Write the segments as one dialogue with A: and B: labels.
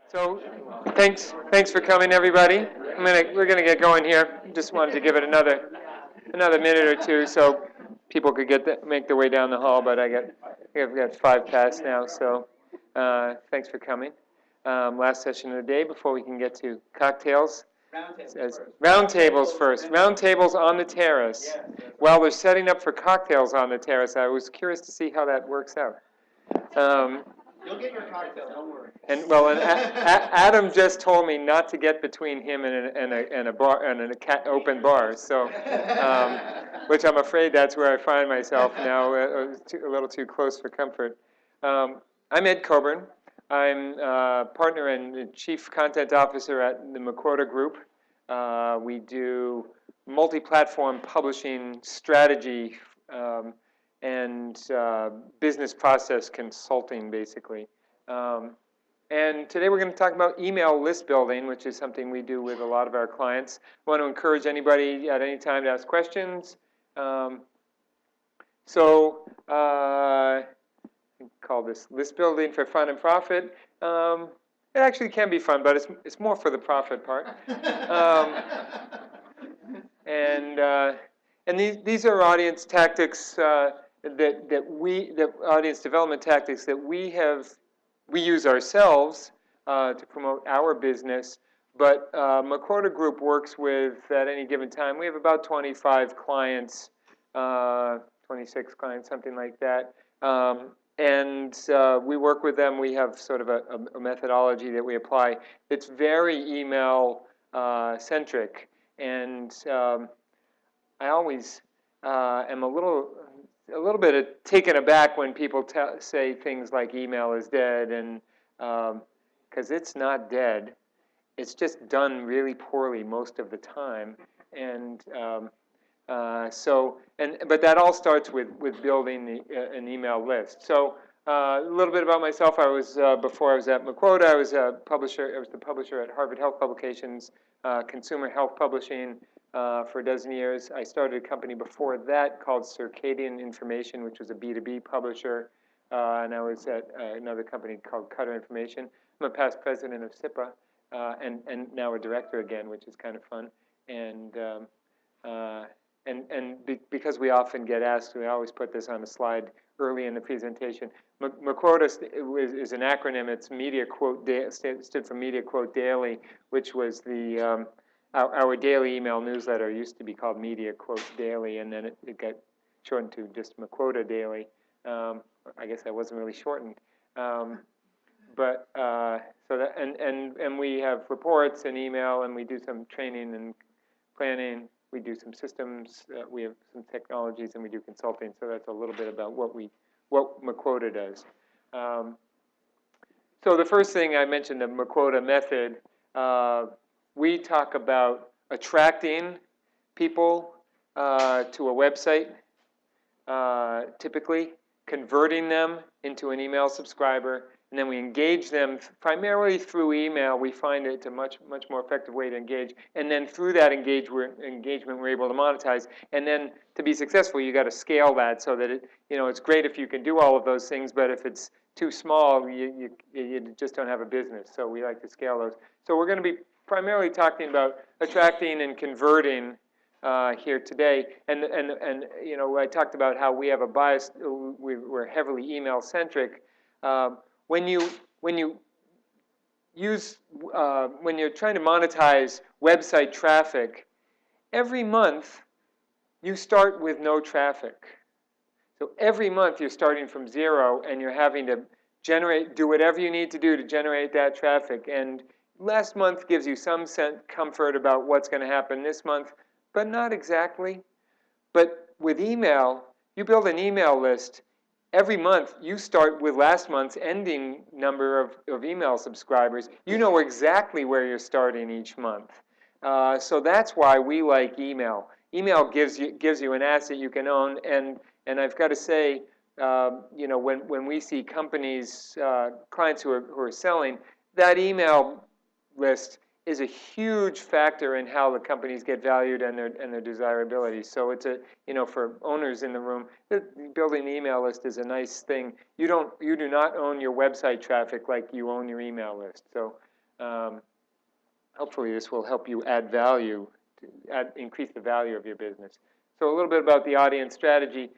A: So thanks for coming, everybody. We're gonna get going here. Just wanted to give it another minute or two so people could make their way down the hall. But I've got 5 past now. So thanks for coming. Last session of the day before we can get to cocktails. Round tables first. Round tables on the terrace. While they're setting up for cocktails on the terrace, I was curious to see how that works out.
B: You'll get your cocktail, don't worry.
A: And Adam just told me not to get between him and a bar and an open bar, so which I'm afraid that's where I find myself now, a little too close for comfort. I'm Ed Coburn. I'm partner and chief content officer at the Mequoda Group. We do multi-platform publishing strategy and business process consulting, basically. And today we're going to talk about email list building, which is something we do with a lot of our clients. I want to encourage anybody at any time to ask questions. Call this list building for fun and profit. It actually can be fun, but it's more for the profit part. And these are audience tactics audience development tactics that we use ourselves to promote our business. But Mequoda Group works with, at any given time, we have about 25 clients, 26 clients, something like that. We work with them. We have sort of a methodology that we apply. It's very email centric, and I always am a little bit taken aback when people say things like email is dead, and because it's not dead, it's just done really poorly most of the time, and but that all starts with building an email list. So a little bit about myself. I was before I was at Mequoda, I was a publisher. I was the publisher at Harvard Health Publications, consumer health publishing. For a dozen years. I started a company before that called Curated Information, which was a B2B publisher, and I was at another company called Cutter Information. I'm a past president of SIPA, and now a director again, which is kind of fun. Because we often get asked, we always put this on a slide early in the presentation. Mequoda is an acronym. It's Media Quote stood for Media Quote Daily, which was the our daily email newsletter used to be called Media Quote Daily, and then it got shortened to just Mequoda Daily. I guess that wasn't really shortened. We have reports and email, and we do some training and planning. We do some systems. We have some technologies, and we do consulting. So that's a little bit about what Mequoda does. So the first thing I mentioned, the Mequoda Method. We talk about attracting people to a website, typically converting them into an email subscriber, and then we engage them primarily through email. We find it's a much more effective way to engage, and then through that engagement, we're able to monetize. And then to be successful, you got to scale that so that it's great if you can do all of those things, but if it's too small, you just don't have a business. So we like to scale those. So we're going to be primarily talking about attracting and converting here today, and I talked about how we have a bias. We're heavily email centric. When you're trying to monetize website traffic, every month you start with no traffic. So every month you're starting from zero, and you're having to do whatever you need to do to generate that traffic. And last month gives you some comfort about what's going to happen this month, but not exactly. But with email, you build an email list. Every month, you start with last month's ending number of email subscribers. You know exactly where you're starting each month. So that's why we like email. Email gives you an asset you can own, and I've got to say, when we see companies, clients who are selling, that email list is a huge factor in how the companies get valued and their desirability. So it's for owners in the room, building an email list is a nice thing. You do not own your website traffic like you own your email list. So Hopefully this will help you add value, increase the value of your business. So a little bit about the audience strategy.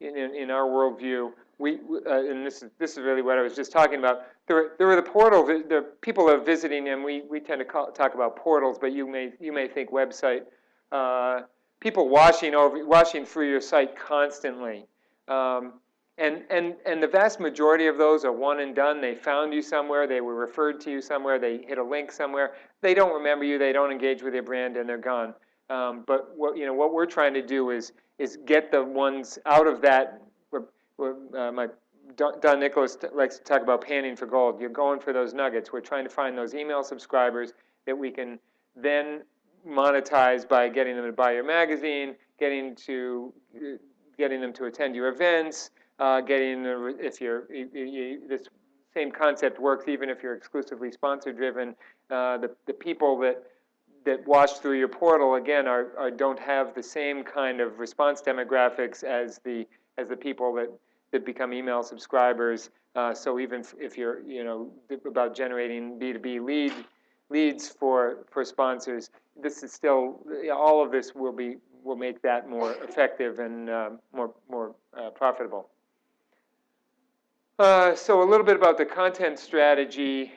A: In our worldview, and this is really what I was just talking about. There were the portal, the people are visiting, and we tend to talk about portals, but you may think website. People washing through your site constantly. And the vast majority of those are one and done. They found you somewhere, they were referred to you somewhere, they hit a link somewhere. They don't remember you, they don't engage with your brand, and they're gone. But what we're trying to do is get the ones out of that. Don Nicholas likes to talk about panning for gold. You're going for those nuggets. We're trying to find those email subscribers that we can then monetize by getting them to buy your magazine, getting them to attend your events, this same concept works even if you're exclusively sponsor driven. The people that wash through your portal again don't have the same kind of response demographics as the people that become email subscribers. So even if you're about generating B2B leads for sponsors, this is still, all of this will make that more effective and more profitable. So a little bit about the content strategy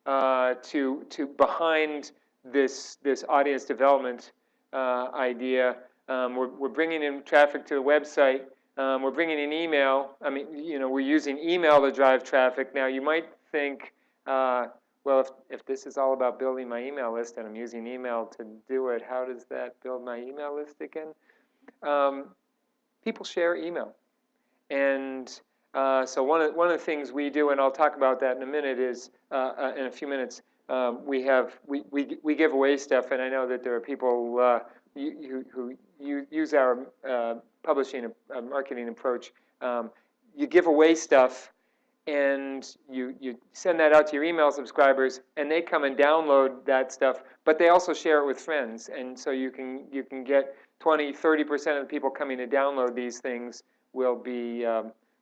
A: to behind this audience development idea. We're bringing in traffic to the website. We're bringing in email. I mean, we're using email to drive traffic. Now, you might think, well, if this is all about building my email list and I'm using email to do it, how does that build my email list again? People share email. And so one of the things we do, and I'll talk about that in a minute, is in a few minutes, we give away stuff, and I know that there are people who use our publishing marketing approach. You give away stuff, and you send that out to your email subscribers, and they come and download that stuff, but they also share it with friends, and so you can get 20–30% of the people coming to download these things will be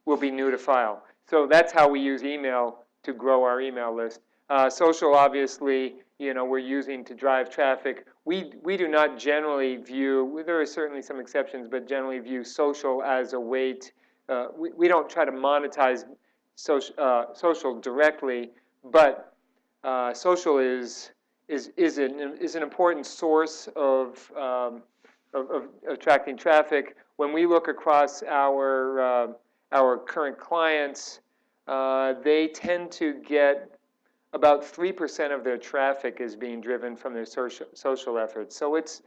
A: new to file. So that's how we use email to grow our email list. Social, obviously, we're using to drive traffic. We do not generally view, there are certainly some exceptions, but generally view social as a way to, we don't try to monetize social directly, but social is an important source of attracting traffic. When we look across our current clients, they tend to get about 3% of their traffic is being driven from their social efforts. So it's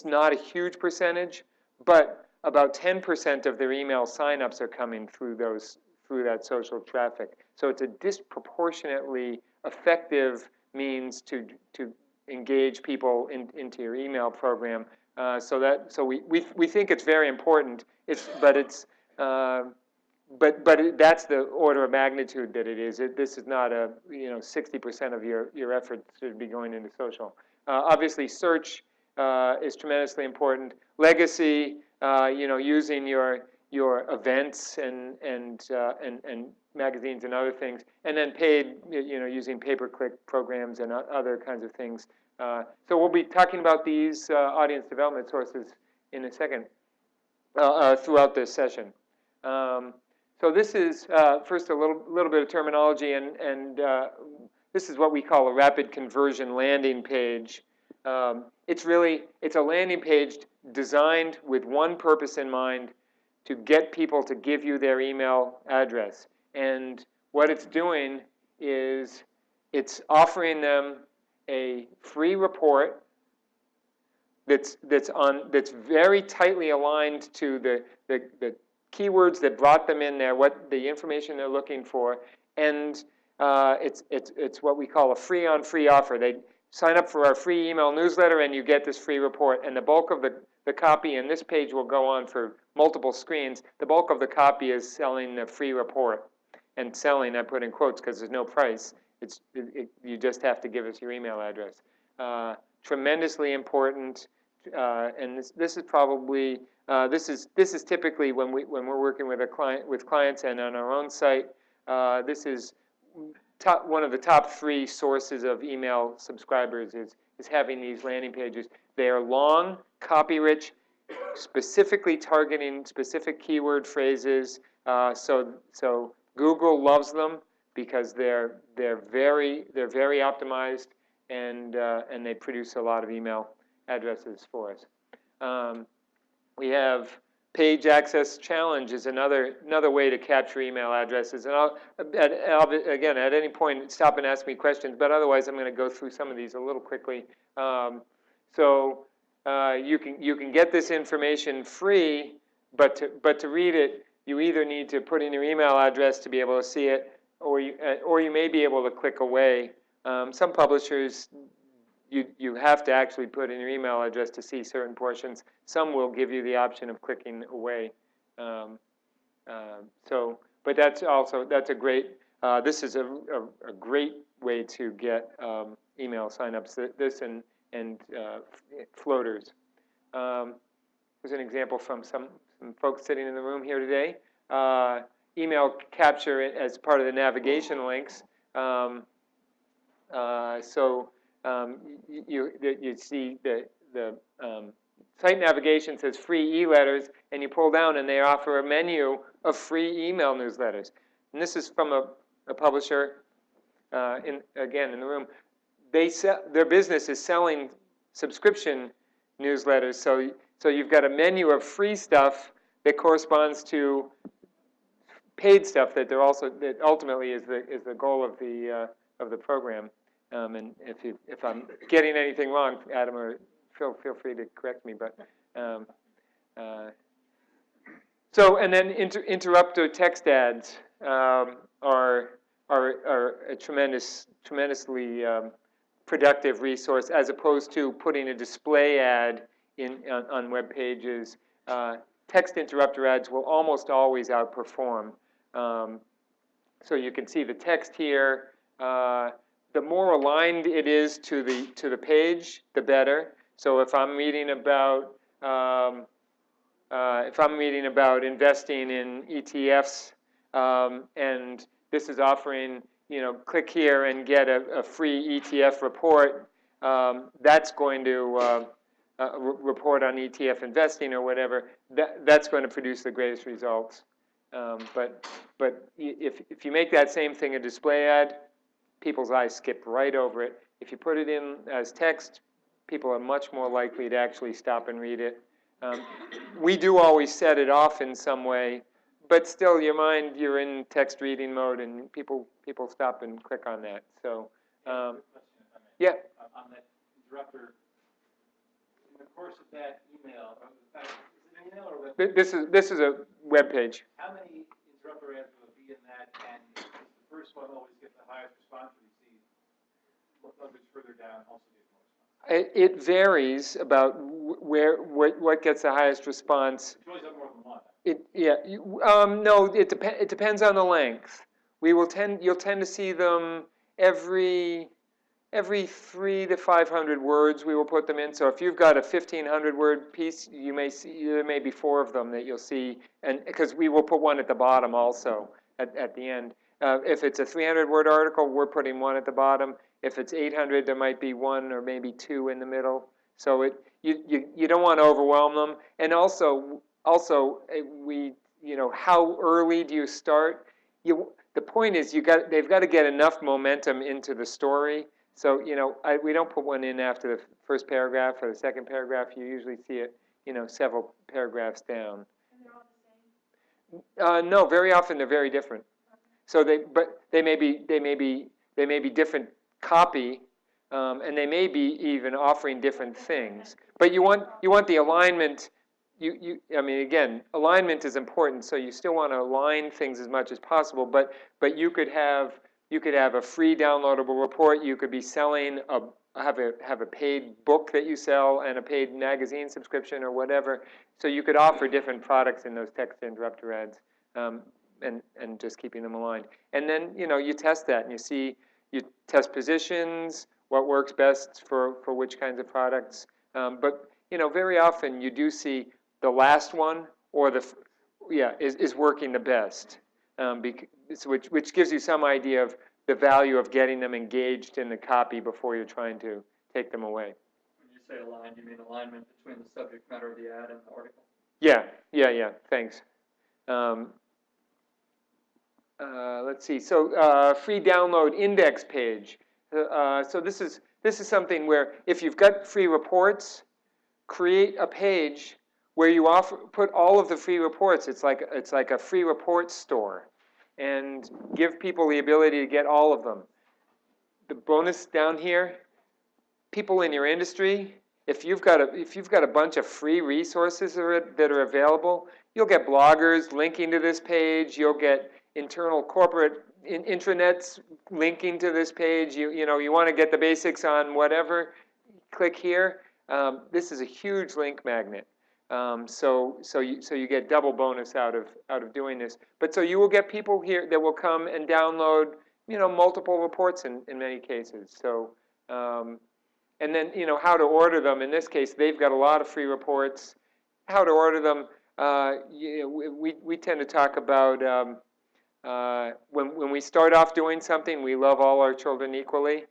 A: not a huge percentage, but about 10% of their email signups are coming through that social traffic. So it's a disproportionately effective means to engage people into your email program. So we think it's very important. But that's the order of magnitude that it is. This is not a 60% of your effort should be going into social. Obviously, search is tremendously important. Legacy, using your events and magazines and other things, and then paid, using pay-per-click programs and other kinds of things. So we'll be talking about these audience development sources in a second throughout this session. So this is first a little bit of terminology, and this is what we call a rapid conversion landing page. It's a landing page designed with one purpose in mind: to get people to give you their email address. And what it's doing is it's offering them a free report that's very tightly aligned to the keywords that brought them in there, what the information they're looking for, and it's what we call a free on free offer. They sign up for our free email newsletter, and you get this free report. And the bulk of the copy, and this page will go on for multiple screens. The bulk of the copy is selling the free report, and selling I put in quotes because there's no price. You just have to give us your email address. Tremendously important, and this is probably. This is typically when we're working with clients and on our own site. This is one of the top 3 sources of email subscribers is having these landing pages. They are long, copy-rich, specifically targeting specific keyword phrases. So Google loves them because they're very optimized, and they produce a lot of email addresses for us. We have page access challenge is another way to capture email addresses. And I'll again, at any point, stop and ask me questions. But otherwise, I'm going to go through some of these a little quickly. You can get this information free, but to read it, you either need to put in your email address to be able to see it, or you may be able to click away. Some publishers, you have to actually put in your email address to see certain portions. Some will give you the option of clicking away. But that's a great. This is a great way to get email signups. This and floaters. Here's an example from some folks sitting in the room here today. Email capture as part of the navigation links. You see the site navigation says free e-letters, and you pull down and they offer a menu of free email newsletters. And this is from a publisher, in the room. Their business is selling subscription newsletters. So you've got a menu of free stuff that corresponds to paid stuff that ultimately is the goal of the program. And if I'm getting anything wrong, Adam, or feel free to correct me. But and then interrupter text ads are a tremendously productive resource, as opposed to putting a display ad on web pages. Text interrupter ads will almost always outperform. So you can see the text here. The more aligned it is to the page, the better. So if I'm reading about investing in ETFs, and this is offering, click here and get a free ETF report, that's going to report on ETF investing or whatever. That's going to produce the greatest results. But if you make that same thing a display ad, people's eyes skip right over it. If you put it in as text, people are much more likely to actually stop and read it. We do always set it off in some way, but still, you're in text reading mode, and people stop and click on that. So, yeah.
B: On that interrupter, in the course of that email, is it an email or web page?
A: This is a web page.
B: How many interrupter ads will be in that, and does the first one always get the highest response, or do you see others further down also get more response?
A: It varies about what gets the highest response.
B: You always have more than one.
A: No, it depends on the length. You'll tend to see them every 300 to 500 words. We will put them in. So if you've got a 1,500 word piece, you may see there may be 4 of them that you'll see, and because we will put one at the bottom also at the end. If it's a 300 word article, we're putting one at the bottom. If it's 800, there might be 1 or maybe 2 in the middle. So you don't want to overwhelm them. And also how early do you start? The point is they've got to get enough momentum into the story. So we don't put one in after the first paragraph or the second paragraph. You usually see it several paragraphs down.
C: And they're all the same?
A: No, very often they're very different. So they may be different copy, and they may be even offering different things. But you want the alignment. Again, alignment is important. So you still want to align things as much as possible. But you could have a free downloadable report. You could be selling have a paid book that you sell and a paid magazine subscription or whatever. So you could offer different products in those text interrupter ads. And just keeping them aligned. And then, you test that, and you test positions, what works best for which kinds of products. But, very often you do see the last one or is working the best, which gives you some idea of the value of getting them engaged in the copy before you're trying to take them away.
D: When you say aligned, you mean alignment between the subject matter of the ad and the article?
A: Yeah, thanks. Let's see, so free download index page. So this is something where if you've got free reports, create a page where you put all of the free reports. It's like a free report store, and give people the ability to get all of them. The bonus down here, people in your industry, if you've got a bunch of free resources that are available, you'll get bloggers linking to this page. You'll get internal corporate intranets linking to this page. You want to get the basics on whatever, click here. This is a huge link magnet. So you get double bonus out of doing this. But so you will get people here that will come and download multiple reports in many cases. So and then how to order them. In this case, they've got a lot of free reports. How to order them? We tend to talk about when we start off doing something, we love all our children equally.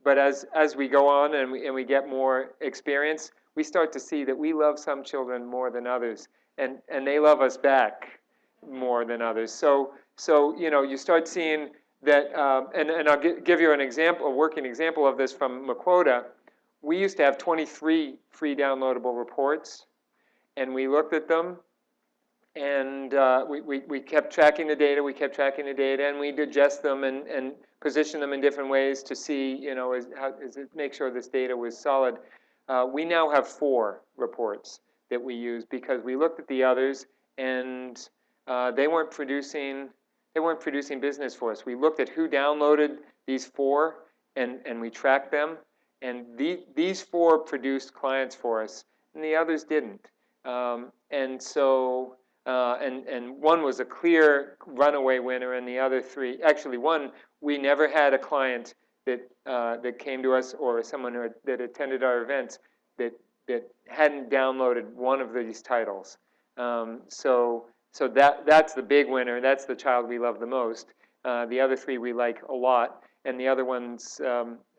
A: But as we go on and we get more experience, we start to see that we love some children more than others, and they love us back more than others. So you start seeing that, and I'll give you an example, a working example of this from Mequoda. We used to have 23 free downloadable reports, and we looked at them, and we kept tracking the data, and we'd adjust them and position them in different ways to see, make sure this data was solid. We now have 4 reports that we use because we looked at the others, and they weren't producing business for us. We looked at who downloaded these 4, and we tracked them, and these 4 produced clients for us, and the others didn't. And so, and one was a clear runaway winner, and the other 3, actually one, we never had a client that came to us or someone that attended our events that hadn't downloaded one of these titles. So that's the big winner. That's the child we love the most. The other 3 we like a lot, and the other ones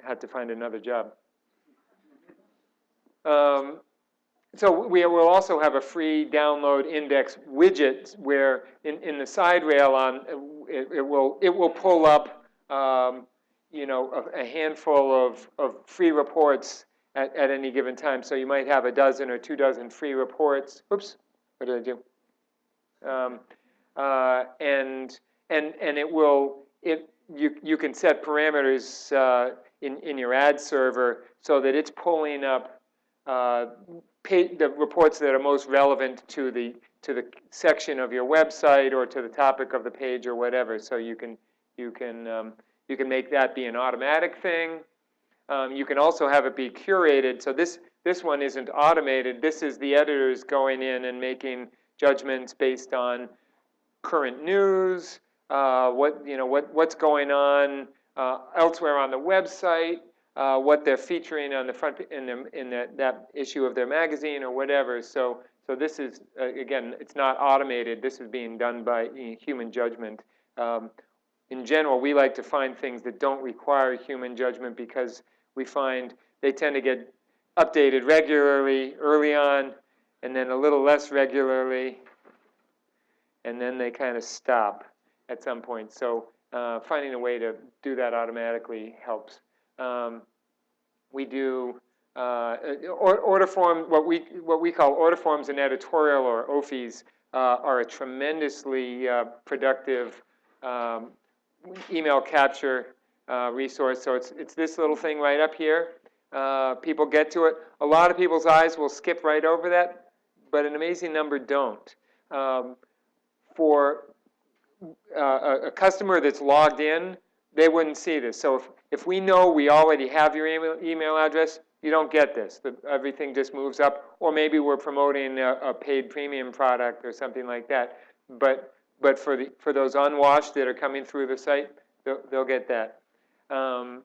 A: had to find another job. So we will also have a free download index widget where in the side rail it will pull up a handful of free reports at any given time. So you might have a dozen or 2 dozen free reports. Oops, what did I do? And you can set parameters in your ad server so that it's pulling up the reports that are most relevant to the section of your website or to the topic of the page or whatever. So you can make that be an automatic thing. You can also have it be curated. So this one isn't automated. This is the editors going in and making judgments based on current news, what's going on elsewhere on the website, what they're featuring on the front in that issue of their magazine or whatever. So this is again, it's not automated. This is being done by human judgment. In general, we like to find things that don't require human judgment because we find they tend to get updated regularly early on, and then a little less regularly, and then they kind of stop at some point. So finding a way to do that automatically helps. We do order form, what we call order forms and editorial, or OFIs, are a tremendously productive email capture resource. So it's this little thing right up here. People get to it. A lot of people's eyes will skip right over that, but an amazing number don't. For a customer that's logged in, they wouldn't see this. So if we know we already have your email address, you don't get this. Everything just moves up, or maybe we're promoting a paid premium product or something like that. But for those unwashed that are coming through the site, they'll get that. And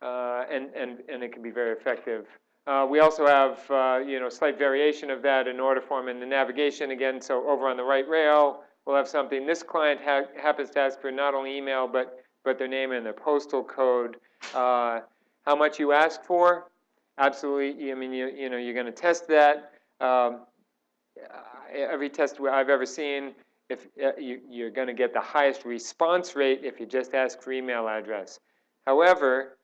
A: it can be very effective. We also have slight variation of that in order form in the navigation again. So over on the right rail, we'll have something. This client happens to ask for not only email, but put their name and their postal code. How much you ask for? Absolutely. I mean, you know, you're going to test that. Every test I've ever seen, if you're going to get the highest response rate if you just ask for email address. However,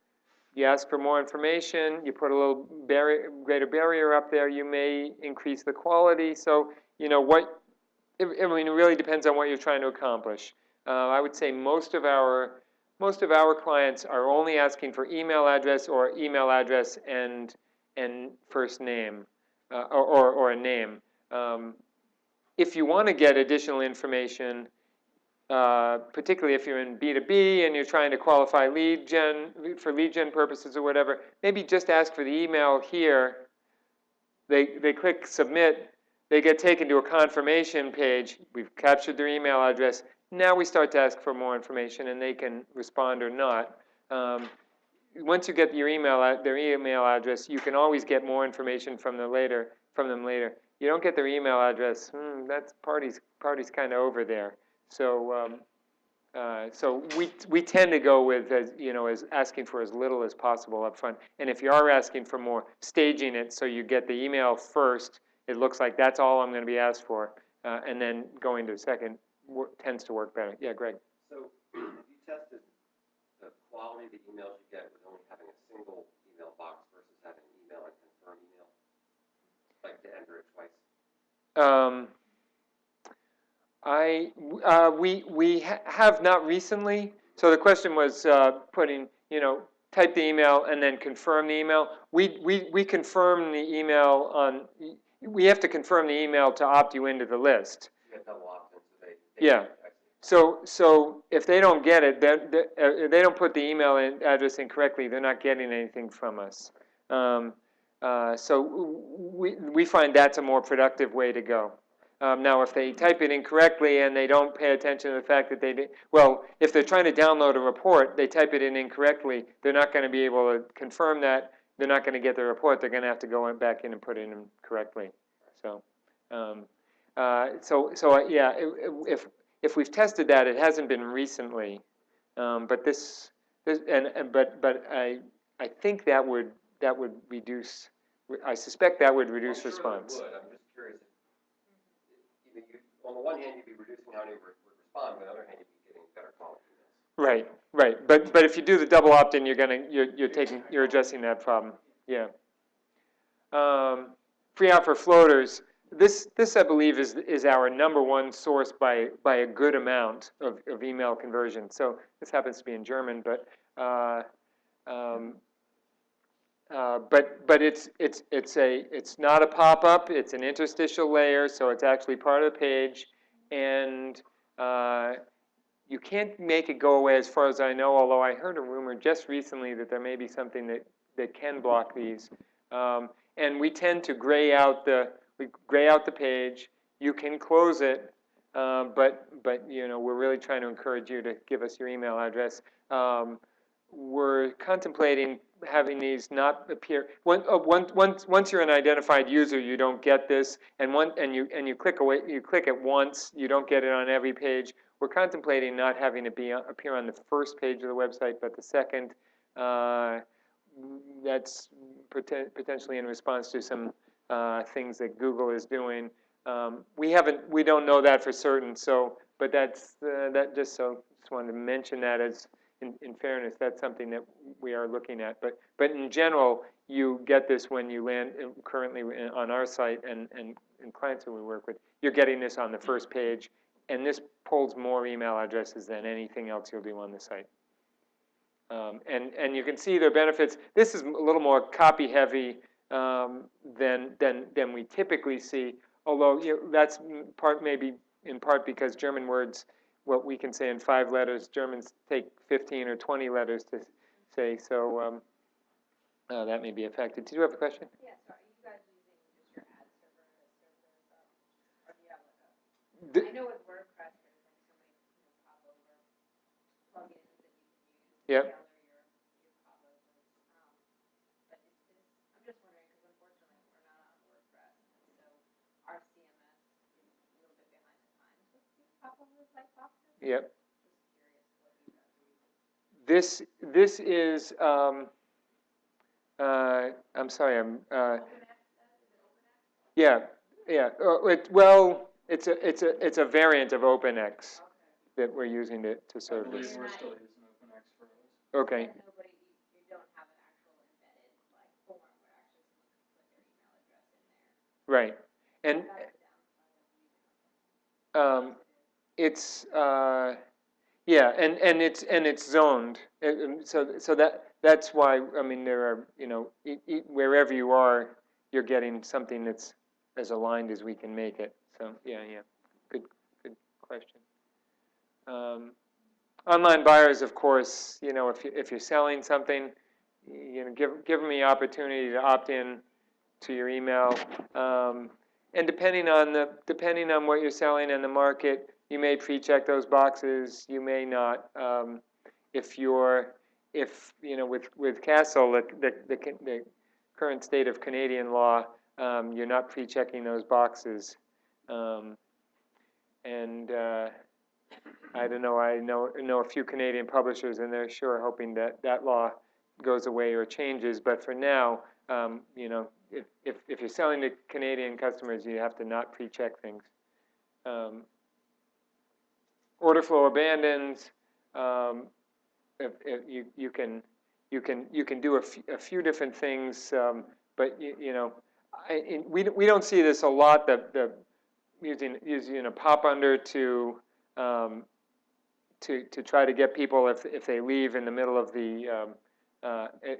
A: you ask for more information, you put a little greater barrier up there, you may increase the quality. So, you know, I mean, it really depends on what you're trying to accomplish. I would say most of our clients are only asking for email address or email address and first name or a name. If you want to get additional information, particularly if you're in B2B and you're trying to qualify lead gen for lead gen purposes or whatever, maybe just ask for the email here. They click submit. They get taken to a confirmation page. We've captured their email address. Now we start to ask for more information, and they can respond or not. Once you get their email address, you can always get more information from them later. You don't get their email address. That's party's kind of over there. So so we tend to go with as asking for as little as possible up front. And if you are asking for more, staging it so you get the email first. It looks like that's all I'm going to be asked for, and then going to the second tends to work better. Yeah, Greg.
E: So have you tested the quality of the emails you get with only having a single email box versus having email and confirm email, like to enter it twice?
A: We have not recently. So the question was putting, type the email and then confirm the email. We confirm the email on. We have to confirm the email to opt you into the list.
E: You get double opt-in, so they
A: yeah. So if they don't get it, they don't put the email address in correctly, they're not getting anything from us. So we find that's a more productive way to go. Now, if they type it incorrectly and they don't pay attention to the fact that if they're trying to download a report, they type it in incorrectly, they're not going to be able to confirm that. They're not going to get the report. They're going to have to go back in and put it in correctly. So, yeah, if we've tested that, it hasn't been recently, but I think that would reduce. I suspect that would reduce response.
E: It would. I'm just curious. On the one hand, you'd be reducing how many would respond. On the other hand, you'd be getting better quality emails.
A: Right. But if you do the double opt-in, you're addressing that problem. Yeah. Free offer floaters. This I believe is our #1 source by a good amount of email conversion. So this happens to be in German, but it's not a pop-up. It's an interstitial layer, so it's actually part of the page, and you can't make it go away as far as I know. Although I heard a rumor just recently that there may be something that can block these, and we tend to gray out the page. You can close it, but we're really trying to encourage you to give us your email address. We're contemplating having these not appear once you're an identified user, you don't get this, and you click away. You click it once, you don't get it on every page. We're contemplating not having it appear on the first page of the website, but the second. That's potentially in response to some things that Google is doing. We don't know that for certain. So, but that's just wanted to mention that as. In fairness, that's something that we are looking at. But in general, you get this when you land currently on our site and clients that we work with. You're getting this on the first page, and this pulls more email addresses than anything else you'll do on the site. And you can see their benefits. This is a little more copy heavy than we typically see. Although that's maybe in part because German words. What we can say in 5 letters, Germans take 15 or 20 letters to say, so that may be affected. Did you have a question?
C: Yeah, sorry. Are you guys using just your ad server as or do you have I know with WordPress there's like so many pop-over plugins that you can use.
A: Yep.
C: Your pop-overs. But I'm just wondering because unfortunately we're not on WordPress, and so our CMS is a little bit behind the times with these pop-overs like boxes.
A: Yep. this is, I'm sorry, yeah, yeah. Well, it's a variant of OpenX that we're using to
D: I
A: serve
D: believe
A: this.
D: we're still using OpenX for those.
A: Okay.
C: Nobody, you don't have an actual embedded like form where actually someone can put their email address in there.
A: Right. And
C: That's the downside of using
A: it's yeah, and it's zoned. So that's why, I mean, there are, you know, wherever you are, you're getting something that's as aligned as we can make it. So yeah, good question. Online buyers, of course, you know, if you're selling something, you know, give them the opportunity to opt in to your email. And depending on what you're selling in the market, you may pre-check those boxes. You may not. If you know, with Castle, the current state of Canadian law, you're not pre-checking those boxes. And I don't know. I know a few Canadian publishers, and they're sure hoping that that law goes away or changes. But for now, you know, if you're selling to Canadian customers, you have to not pre-check things. Order flow abandons. If you can do a few different things, but you know, we don't see this a lot. The using a pop under to try to get people if they leave in the middle of the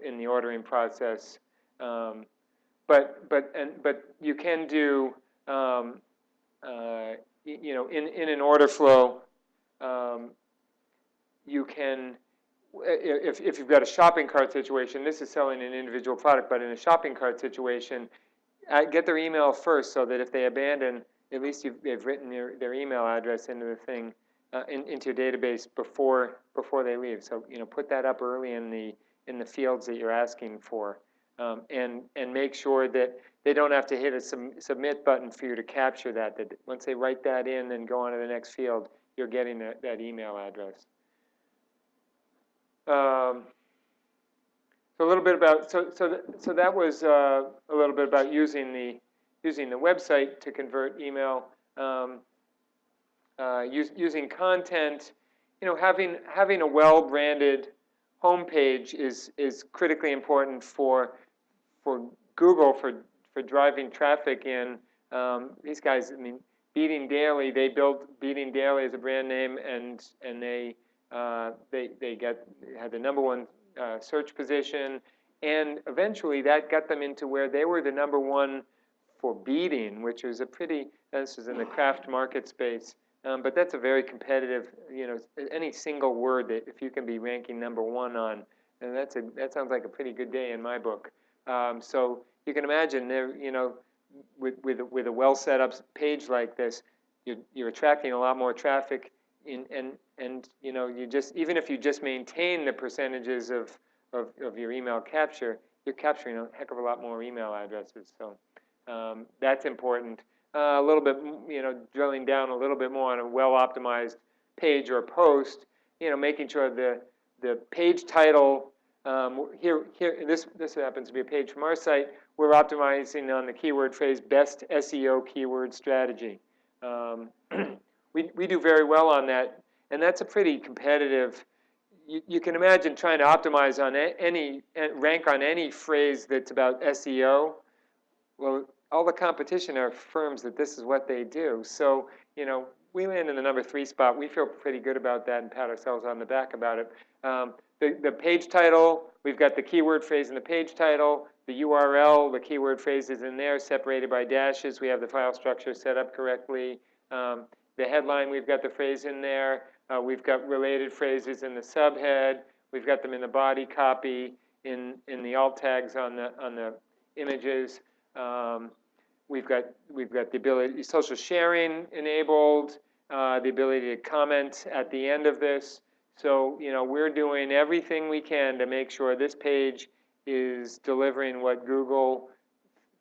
A: in the ordering process. But you can do you know, in an order flow, you can, if you've got a shopping cart situation, this is selling an individual product, but in a shopping cart situation, get their email first so that if they abandon, at least they've written their email address into the thing, into your database before they leave. So you know, put that up early in the fields that you're asking for, and make sure that they don't have to hit a submit button for you to capture that. That once they write that in and go on to the next field, you're getting that email address. So a little bit about so that was a little bit about using the website to convert email. Using content, you know, having a well-branded homepage is critically important for Google for driving traffic in. These guys, I mean, Beating Daily, they built Beating Daily as a brand name, and they had the #1 search position, and eventually that got them into where they were the #1 for beating, which was a pretty, this is in the craft market space, but that's a very competitive, you know, any single word that if you can be ranking #1 on, and that sounds like a pretty good day in my book. So you can imagine there, you know, with a well set up page like this, you're attracting a lot more traffic, and you know, you just, even if you just maintain the percentages of your email capture, you're capturing a heck of a lot more email addresses. So that's important. A little bit, you know, drilling down a little bit more on a well-optimized page or post, you know, making sure the page title, this happens to be a page from our site, we're optimizing on the keyword phrase best SEO keyword strategy. We do very well on that, and that's a pretty competitive. You can imagine trying to optimize on rank on any phrase that's about SEO. Well, all the competition are firms that this is what they do. So, you know, we land in the #3 spot. We feel pretty good about that and pat ourselves on the back about it. The page title, we've got the keyword phrase in the page title, the URL, the keyword phrase is in there, separated by dashes. We have the file structure set up correctly. The headline, we've got the phrase in there. We've got related phrases in the subhead. We've got them in the body copy, in the alt tags on the images. We've got the ability, social sharing enabled, the ability to comment at the end of this. So, you know, we're doing everything we can to make sure this page is delivering what Google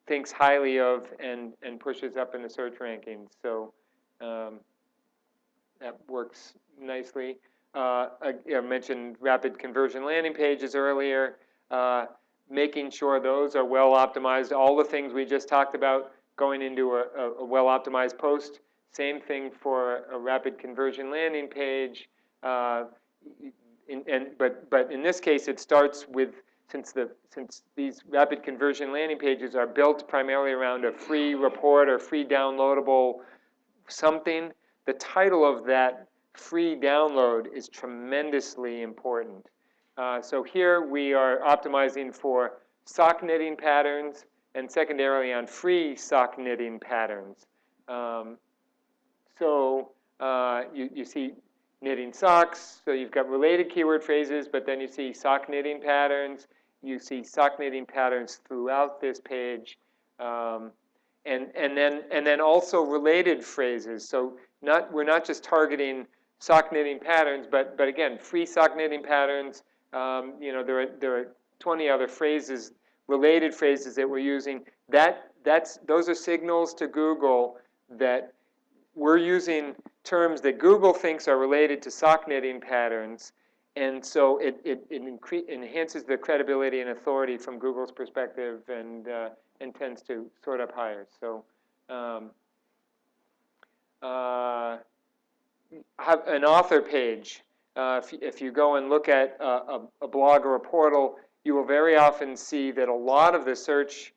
A: thinks highly of and pushes up in the search rankings. So that works nicely. I mentioned rapid conversion landing pages earlier, making sure those are well optimized. All the things we just talked about going into a well optimized post. Same thing for a rapid conversion landing page. But in this case, it starts with, since these rapid conversion landing pages are built primarily around a free report or free downloadable something, the title of that free download is tremendously important. So here we are optimizing for sock knitting patterns and secondarily on free sock knitting patterns. You see knitting socks, so you've got related keyword phrases, but then you see sock knitting patterns. You see sock knitting patterns throughout this page. And then also related phrases. So we're not just targeting sock knitting patterns, but again, free sock knitting patterns. There are 20 other phrases, related phrases that we're using. Those are signals to Google that we're using terms that Google thinks are related to sock knitting patterns, and so it enhances the credibility and authority from Google's perspective, and tends to sort up higher. So have an author page. If you go and look at a blog or a portal, you will very often see that a lot of the search,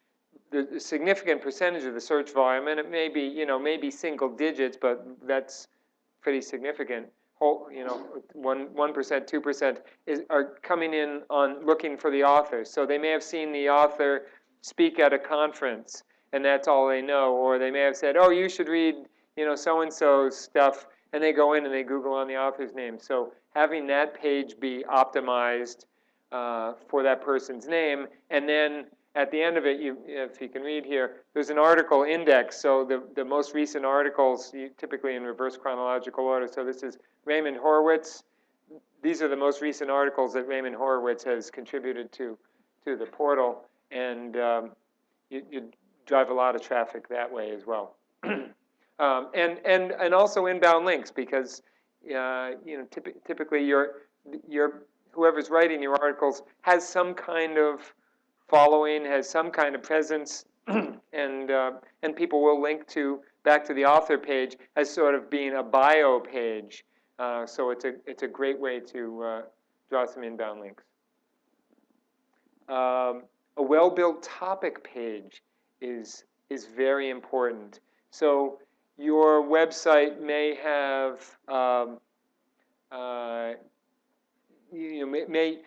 A: the significant percentage of the search volume, and it may be, maybe single digits, but that's pretty significant. 1%, 2% are coming in on looking for the author. So they may have seen the author speak at a conference, and that's all they know. Or they may have said, "Oh, you should read, so-and-so's stuff," and they go in and they Google on the author's name. So having that page be optimized for that person's name, and then at the end of it, if you can read here, there's an article index. So the most recent articles, typically in reverse chronological order. So this is Raymond Horowitz. These are the most recent articles that Raymond Horowitz has contributed to the portal, and you drive a lot of traffic that way as well. And also inbound links, because typically whoever's writing your articles has some kind of following, has some kind of presence, and people will link back to the author page as sort of being a bio page. So it's a great way to draw some inbound links. A well-built topic page is very important. So your website may have you may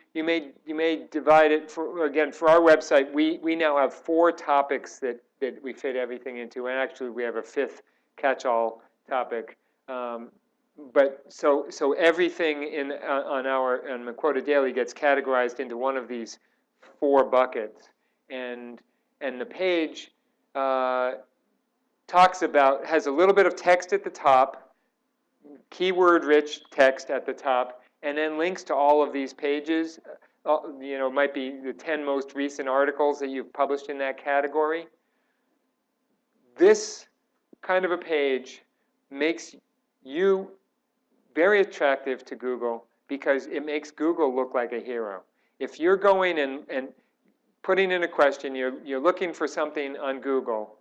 A: divide it for our website. We now have 4 topics that we fit everything into, and actually we have a 5th catch-all topic. But so everything on Mequoda Daily gets categorized into one of these 4 buckets, and the page has a little bit of text at the top, keyword-rich text at the top, and then links to all of these pages. Might be the 10 most recent articles that you've published in that category. This kind of a page makes you very attractive to Google, because it makes Google look like a hero. If you're going and putting in a question, you're looking for something on Google,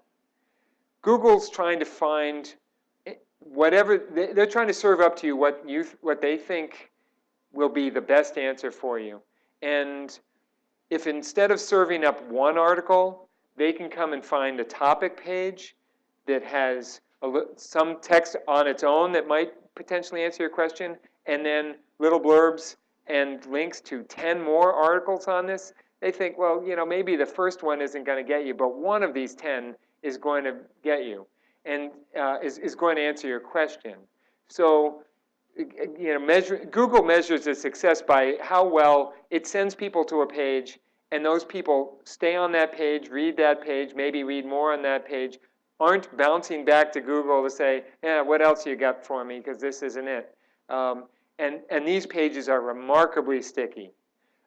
A: Google's trying to find whatever, they're trying to serve up to you what they think will be the best answer for you. And if instead of serving up one article, they can come and find a topic page that has some text on its own that might potentially answer your question, and then little blurbs and links to 10 more articles on this, they think, well, maybe the first one isn't going to get you, but one of these 10 is going to get you, and is going to answer your question. So Google measures the success by how well it sends people to a page, and those people stay on that page, read that page, maybe read more on that page, aren't bouncing back to Google to say, yeah, what else you got for me, because this isn't it. And these pages are remarkably sticky.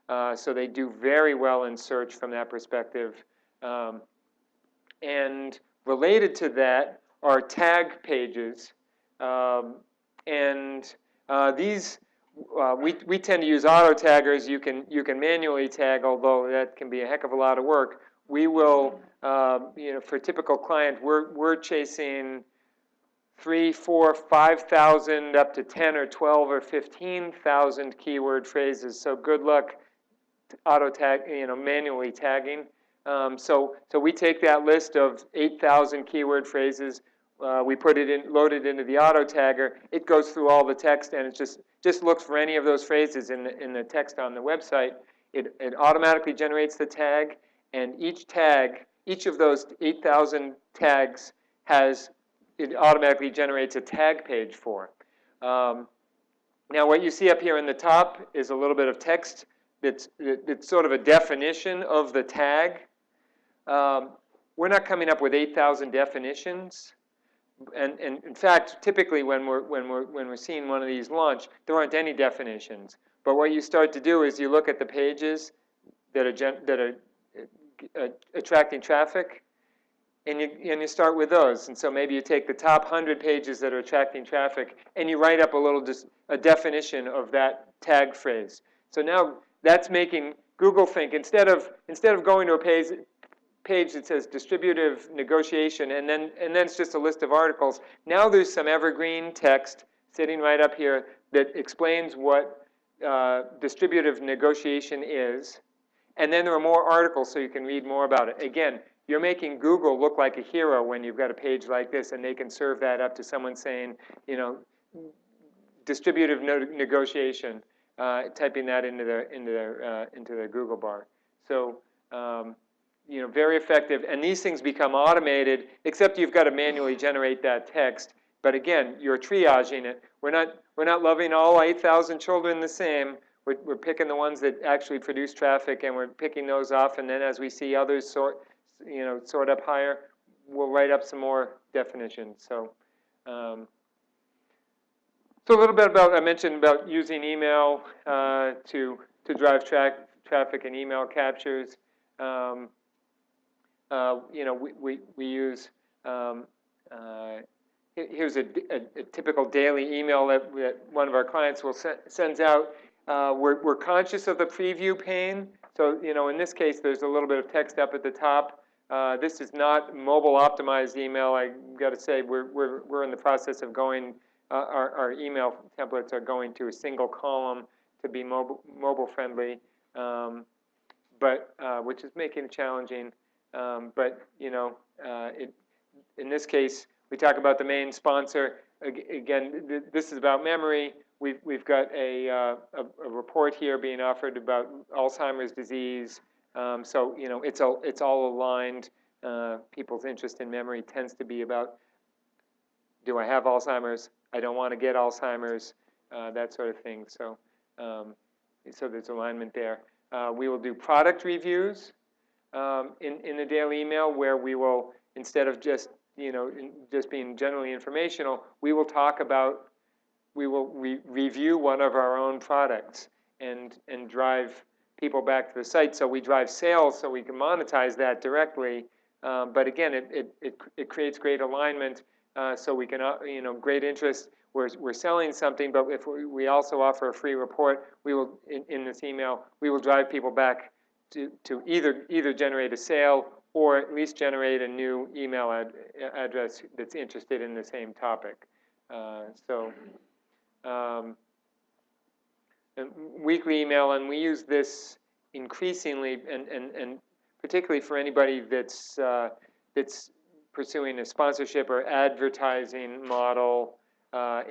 A: So they do very well in search from that perspective. And related to that are tag pages. These we tend to use auto taggers. You can manually tag, although that can be a heck of a lot of work. We will, for a typical client, we're chasing 3, 4, 5,000 up to 10 or 12 or 15,000 keyword phrases. So good luck auto tag, manually tagging. So we take that list of 8,000 keyword phrases. We put it in, load it into the auto tagger. It goes through all the text and it just looks for any of those phrases in the text on the website. It automatically generates the tag, and each of those 8,000 tags it automatically generates a tag page for. Now what you see up here in the top is a little bit of text that's sort of a definition of the tag. We're not coming up with 8,000 definitions. And in fact, typically when we're seeing one of these launch, there aren't any definitions. But what you start to do is you look at the pages that are attracting traffic, and you start with those. And so maybe you take the top 100 pages that are attracting traffic, and you write up a definition of that tag phrase. So now that's making Google think, instead of going to a page that says distributive negotiation, and then it's just a list of articles, now there's some evergreen text sitting right up here that explains what distributive negotiation is, and then there are more articles so you can read more about it. Again, you're making Google look like a hero when you've got a page like this, and they can serve that up to someone saying, distributive negotiation, typing that into the Google bar. So very effective. And these things become automated, except you've got to manually generate that text. But again, you're triaging it. We're not loving all 8,000 children the same. We're picking the ones that actually produce traffic, and we're picking those off. And then as we see others sort up higher, we'll write up some more definitions. So a little bit I mentioned about using email to drive traffic and email captures. We use, here's a typical daily email that one of our clients sends out. We're conscious of the preview pane. So, in this case, there's a little bit of text up at the top. This is not mobile optimized email. I got to say, we're in the process of going, our email templates are going to a single column to be mobile friendly, which is making it challenging. In this case, we talk about the main sponsor. Again, this is about memory. We've got a report here being offered about Alzheimer's disease. So it's all aligned. People's interest in memory tends to be about, do I have Alzheimer's? I don't want to get Alzheimer's. That sort of thing. So there's alignment there. We will do product reviews in the daily email, where we will, instead of just just being generally informational, we will talk about, we will review one of our own products and drive people back to the site. So we drive sales so we can monetize that directly. But again, it creates great alignment, so we can, great interest. We're selling something, but if we also offer a free report, we will, in this email, we will drive people back to either generate a sale or at least generate a new email address that's interested in the same topic. And weekly email, and we use this increasingly, and particularly for anybody that's pursuing a sponsorship or advertising model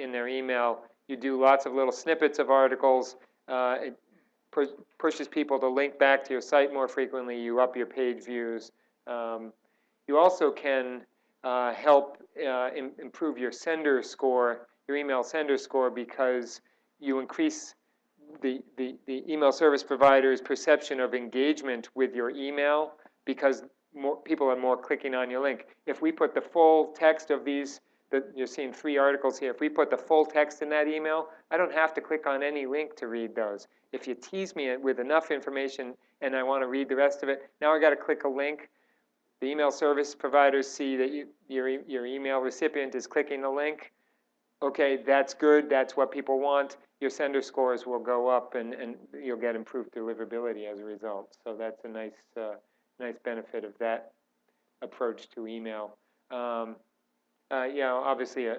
A: in their email. You do lots of little snippets of articles. It pushes people to link back to your site more frequently. You up your page views. You also can help improve your sender score, your email sender score, because you increase the email service provider's perception of engagement with your email, because more people are more clicking on your link. If we put the full text of these, you're seeing 3 articles here, if we put the full text in that email, I don't have to click on any link to read those. If you tease me with enough information and I want to read the rest of it, now I got to click a link. The email service providers see that your email recipient is clicking the link. Okay, that's good. That's what people want. your sender scores will go up, and you'll get improved deliverability as a result. So that's a nice benefit of that approach to email. Obviously a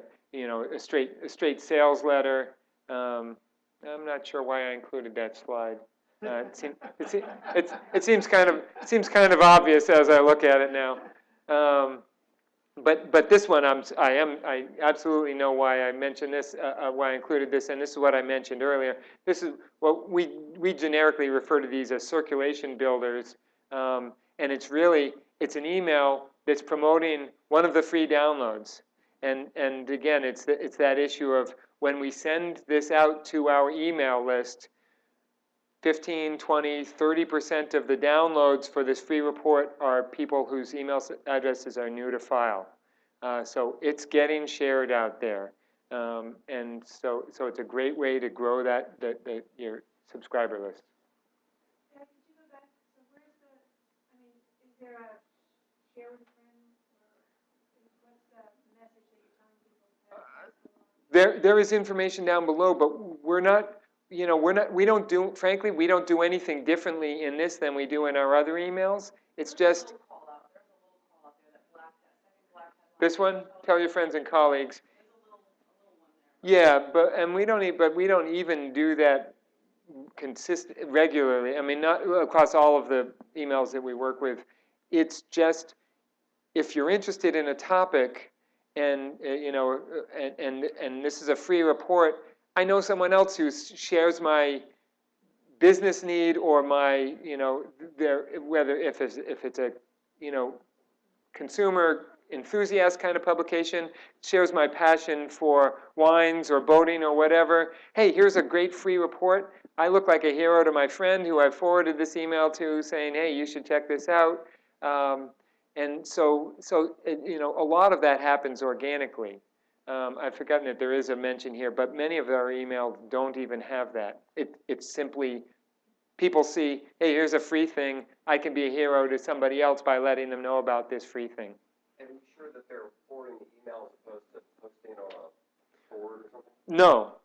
A: straight sales letter. I'm not sure why I included that slide. It seems kind of obvious as I look at it now. But this one, I absolutely know why I mentioned this, why I included this, and this is what I mentioned earlier. This is what we generically refer to these as circulation builders, and it's an email that's promoting one of the free downloads. And again, it's that issue of when we send this out to our email list, 15, 20, 30% of the downloads for this free report are people whose email addresses are new to file. So it's getting shared out there. And so it's a great way to grow your subscriber list.
C: Yeah, could you go back? So where's is there a share with friends, or what's the message that you're telling people?
A: There is information down below, but we're not, frankly, we don't do anything differently in this than we do in our other emails. It's just, this one, tell your friends and colleagues. Yeah, but we don't even do that regularly. I mean, not across all of the emails that we work with. It's just, if you're interested in a topic, and this is a free report, I know someone else who shares my business need or my, whether if it's a, consumer enthusiast kind of publication, shares my passion for wines or boating or whatever. Hey, here's a great free report. I look like a hero to my friend who I forwarded this email to, saying, hey, you should check this out. And so a lot of that happens organically. I've forgotten that there is a mention here, but many of our emails don't even have that. It's simply people see, hey, here's a free thing. I can be a hero to somebody else by letting them know about this free thing.
E: And be sure that they're forwarding the email as opposed to posting on a board or something?
A: No,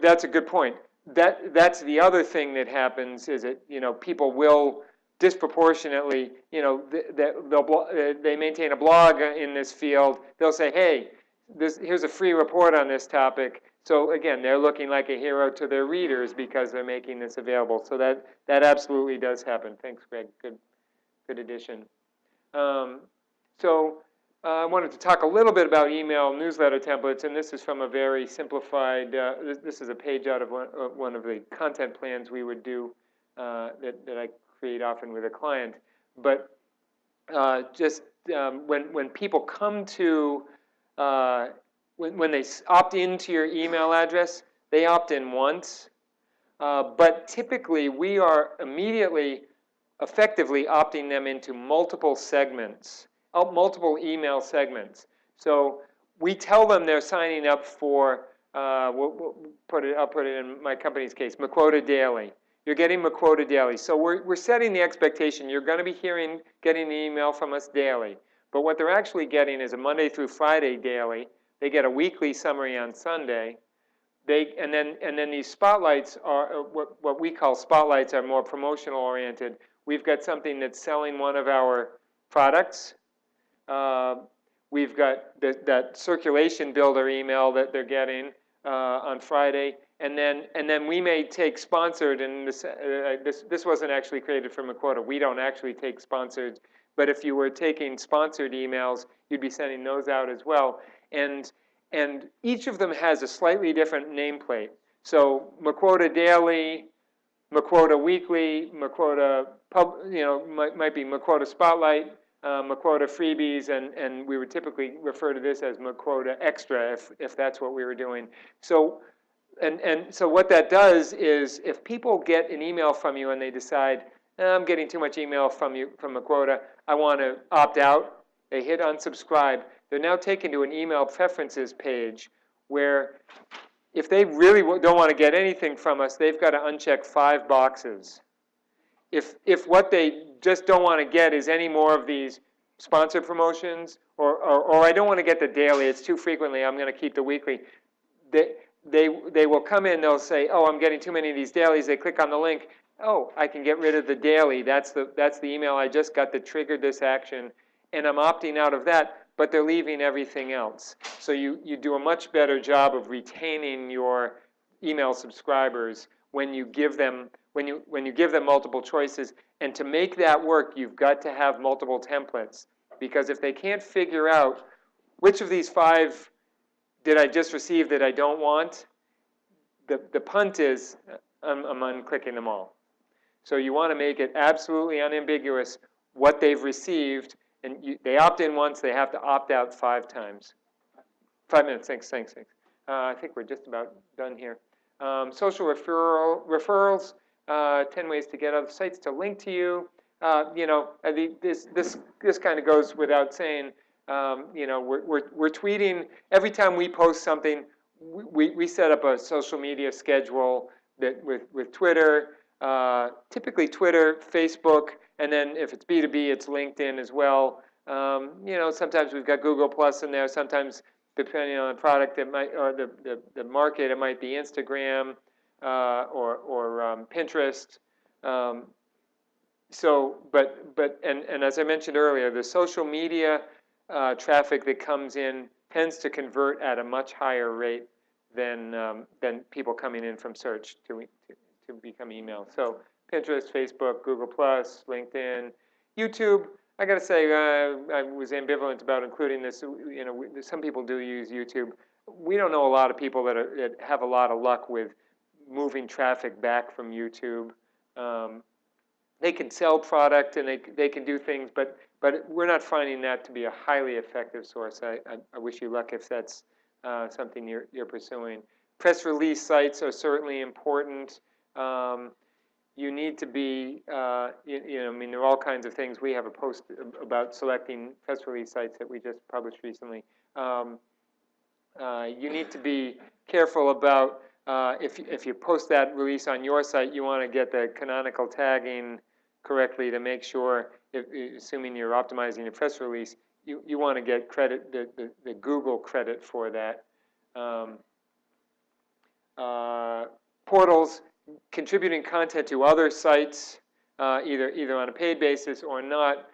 A: that's a good point. That's the other thing that happens is that, people will disproportionately, they maintain a blog in this field. They'll say, hey, here's a free report on this topic. So again, they're looking like a hero to their readers because they're making this available. So that absolutely does happen. Thanks, Greg. Good addition. So I wanted to talk a little bit about email newsletter templates, and this is from a very simplified. This is a page out of one of the content plans we would do that I create often with a client. But just when people come to when they opt into your email address, they opt in once. But typically, we are immediately, effectively opting them into multiple segments, multiple email segments. So we tell them they're signing up for, I'll put it in my company's case, Mequoda Daily. You're getting Mequoda Daily. So we're setting the expectation. You're going to be getting an email from us daily. But what they're actually getting is a Monday through Friday daily. They get a weekly summary on Sunday. And then these spotlights are what we call spotlights are more promotional oriented. We've got something that's selling one of our products. We've got that circulation builder email that they're getting on Friday, and then we may take sponsored. And this wasn't actually created for Mequoda. We don't actually take sponsored, but if you were taking sponsored emails, you'd be sending those out as well. And each of them has a slightly different nameplate. So Mequoda Daily, Mequoda Weekly, Mequoda might be Mequoda Spotlight, Mequoda Freebies, and we would typically refer to this as Mequoda Extra if that's what we were doing. So so what that does is if people get an email from you and they decide, I'm getting too much email from Mequoda, I want to opt out, they hit unsubscribe. They're now taken to an email preferences page where if they really don't want to get anything from us, they've got to uncheck 5 boxes. If what they just don't want to get is any more of these sponsored promotions, or I don't want to get the daily, it's too frequently, I'm going to keep the weekly, they will come in, they'll say, oh, I'm getting too many of these dailies. They click on the link. Oh, I can get rid of the daily. That's the email I just got that triggered this action, and I'm opting out of that, but they're leaving everything else. So you do a much better job of retaining your email subscribers when you give them multiple choices. And to make that work, you've got to have multiple templates, because if they can't figure out which of these 5 did I just receive that I don't want, the punt is I'm unclicking them all. So you want to make it absolutely unambiguous what they've received, and they opt in once, they have to opt out 5 times. 5 minutes, thanks. I think we're just about done here. Social referrals, 10 ways to get other sites to link to you. This kind of goes without saying. We're tweeting every time we post something. We set up a social media schedule that with Twitter, typically Twitter, Facebook, and then if it's B2B, it's LinkedIn as well. Sometimes we've got Google Plus in there. Sometimes, depending on the product, it might, or the market, it might be Instagram or Pinterest. And as I mentioned earlier, the social media traffic that comes in tends to convert at a much higher rate than people coming in from search to become email. So Pinterest, Facebook, Google+, LinkedIn, YouTube. I got to say, I was ambivalent about including this. Some people do use YouTube. We don't know a lot of people that have a lot of luck with moving traffic back from YouTube. They can sell product and they can do things, but we're not finding that to be a highly effective source. I wish you luck if that's something you're pursuing. Press release sites are certainly important. You need to be, there are all kinds of things. We have a post about selecting press release sites that we just published recently. You need to be careful about, if you post that release on your site, you want to get the canonical tagging correctly to make sure, assuming you're optimizing your press release, you want to get credit, the Google credit for that. Portals, contributing content to other sites, either on a paid basis or not.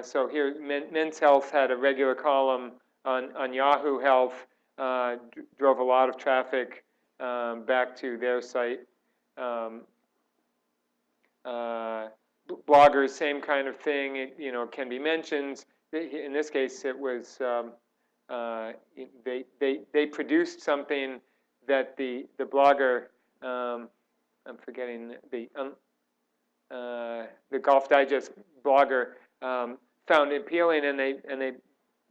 A: So here, Men's Health had a regular column on Yahoo Health, drove a lot of traffic back to their site. Bloggers, same kind of thing. It can be mentions. In this case, it was they produced something that the blogger, I'm forgetting the Golf Digest blogger found appealing, and they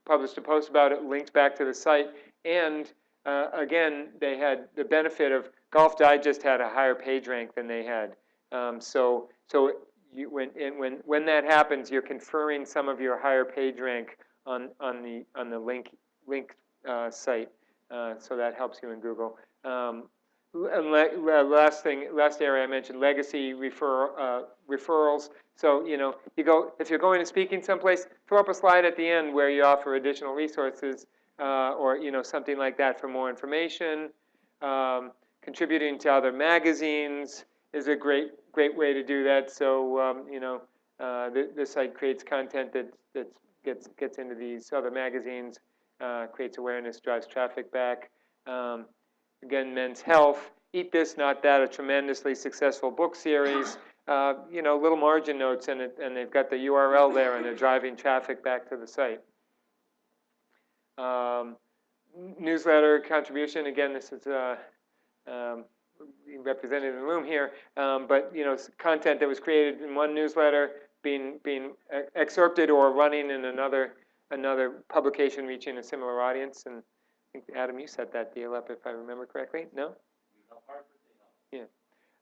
A: published a post about it, linked back to the site, and again, they had the benefit of Golf Digest had a higher page rank than they had. When that happens, you're conferring some of your higher page rank on the link site, so that helps you in Google. And last area I mentioned, legacy referrals. So if you're going and speaking someplace, throw up a slide at the end where you offer additional resources, or something like that for more information. Contributing to other magazines is a great way to do that. So the site creates content that gets into these other magazines, creates awareness, drives traffic back. Again, Men's Health, Eat This, Not That, a tremendously successful book series. Little margin notes in it, and they've got the URL there, and they're driving traffic back to the site. Newsletter contribution, again, this is represented in the room here, but content that was created in one newsletter being excerpted or running in another publication reaching a similar audience. And I think, Adam, you set that deal up, if I remember correctly. No? Yeah.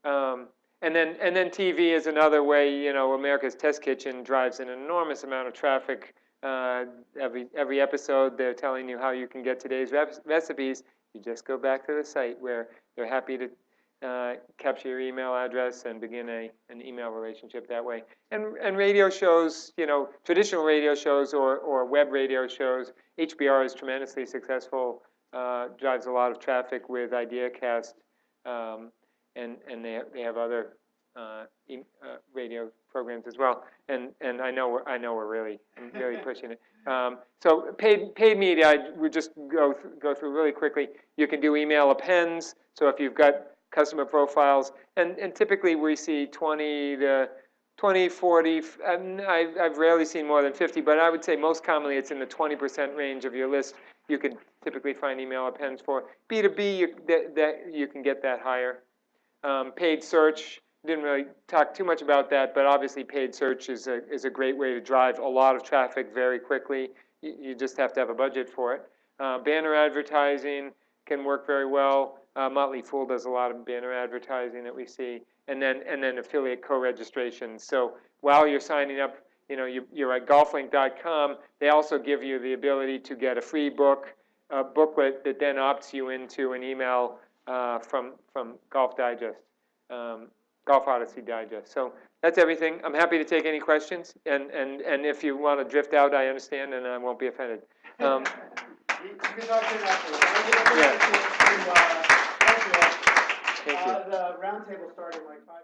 A: And then TV is another way. America's Test Kitchen drives an enormous amount of traffic. Every episode, they're telling you how you can get today's recipes. You just go back to the site where they're happy to capture your email address and begin an email relationship that way. And radio shows, traditional radio shows or web radio shows. HBR is tremendously successful drives a lot of traffic with IdeaCast, and they have other radio programs as well. And I know we're really pushing it. So paid media, I would just go through really quickly. You can do email appends. So if you've got customer profiles, and typically we see 20 to 20, 40, I've rarely seen more than 50, but I would say most commonly it's in the 20% range of your list. You can typically find email appends for. B2B, you can get that higher. Paid search, didn't really talk too much about that, but obviously paid search is a great way to drive a lot of traffic very quickly. You just have to have a budget for it. Banner advertising can work very well. Motley Fool does a lot of banner advertising that we see, and then affiliate co-registration. So while you're signing up, you're at golflink.com. They also give you the ability to get a free booklet that then opts you into an email from Golf Digest, Golf Odyssey Digest. So that's everything. I'm happy to take any questions, and if you want to drift out, I understand, and I won't be offended.
F: You can talk to him afterwards.
A: Yeah. Thank you.
F: The roundtable started like 5